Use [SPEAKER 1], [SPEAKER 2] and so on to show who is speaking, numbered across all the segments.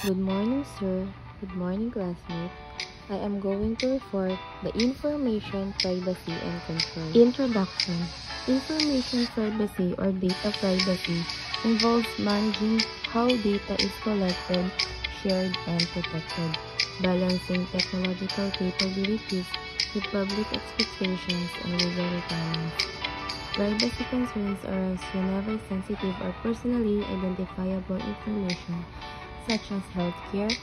[SPEAKER 1] Good morning, sir. Good morning, classmate. I am going to report the Information Privacy and Control. Introduction. Information privacy or data privacy involves managing how data is collected, shared, and protected, balancing technological capabilities with public expectations and legal requirements. Privacy concerns arise whenever sensitive or personally identifiable information such as healthcare,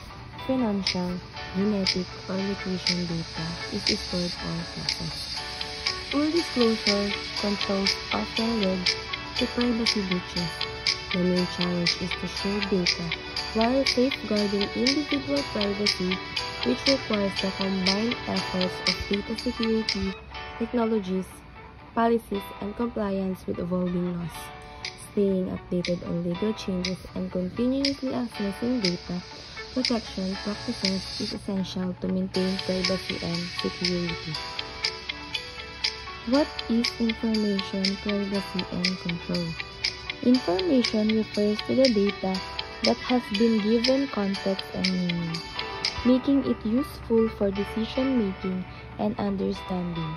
[SPEAKER 1] financial, genetic, or location data is stored or processed. Full disclosure controls often lead to privacy breaches. The main challenge is to share data while safeguarding individual privacy, which requires the combined efforts of data security, technologies, policies, and compliance with evolving laws. Staying updated on legal changes and continuously assessing data protection practices is essential to maintain privacy and security. What is information privacy and control? Information refers to the data that has been given context and meaning, making it useful for decision-making and understanding.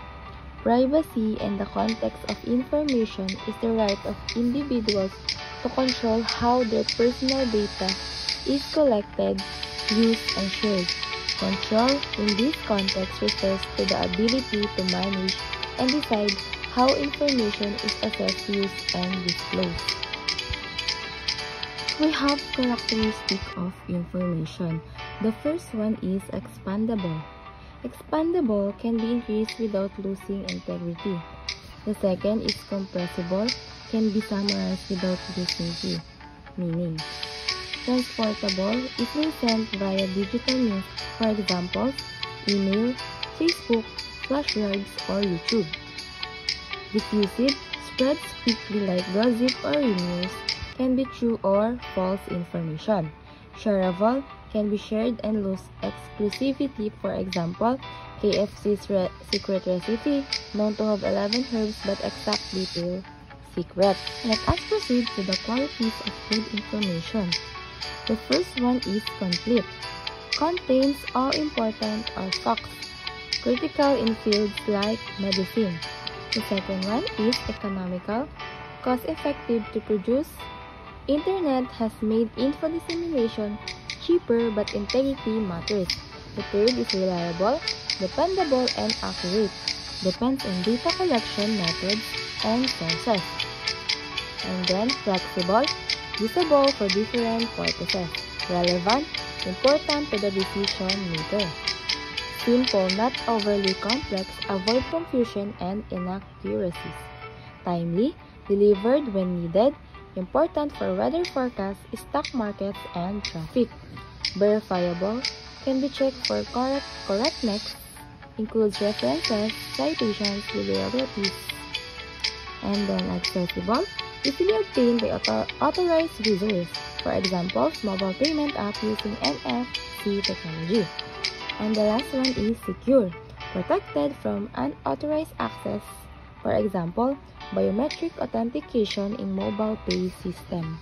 [SPEAKER 1] Privacy and the context of information is the right of individuals to control how their personal data is collected, used, and shared. Control in this context refers to the ability to manage and decide how information is assessed, used, and disclosed. We have characteristics of information. The first one is expandable. Expandable can be increased without losing integrity. The second is compressible, can be summarized without losing key meaning. Transportable, easily sent via digital means, for example, email, Facebook, flash drives, or YouTube. Diffusive, spreads quickly like gossip or rumors, can be true or false information. Shareable, can be shared and lose exclusivity, for example, KFC's secret recipe, known to have 11 herbs but exact detail secret. Let us proceed to the qualities of good information. The first one is complete. Contains all important or facts, critical in fields like medicine. The second one is economical, cost-effective to produce. Internet has made info dissemination cheaper, but integrity matters. The third is reliable, dependable, and accurate. Depends on data collection methods and sources. And then flexible, usable for different purposes. Relevant, important to the decision maker. Simple, not overly complex, avoid confusion and inaccuracies. Timely, delivered when needed, important for weather forecasts, stock markets, and traffic. Verifiable, can be checked for correctness, includes references, citations, bibliographies. And then accessible, easily obtained by authorized users, for example, mobile payment app using NFC technology. And the last one is secure, protected from unauthorized access, for example, biometric authentication in mobile pay system.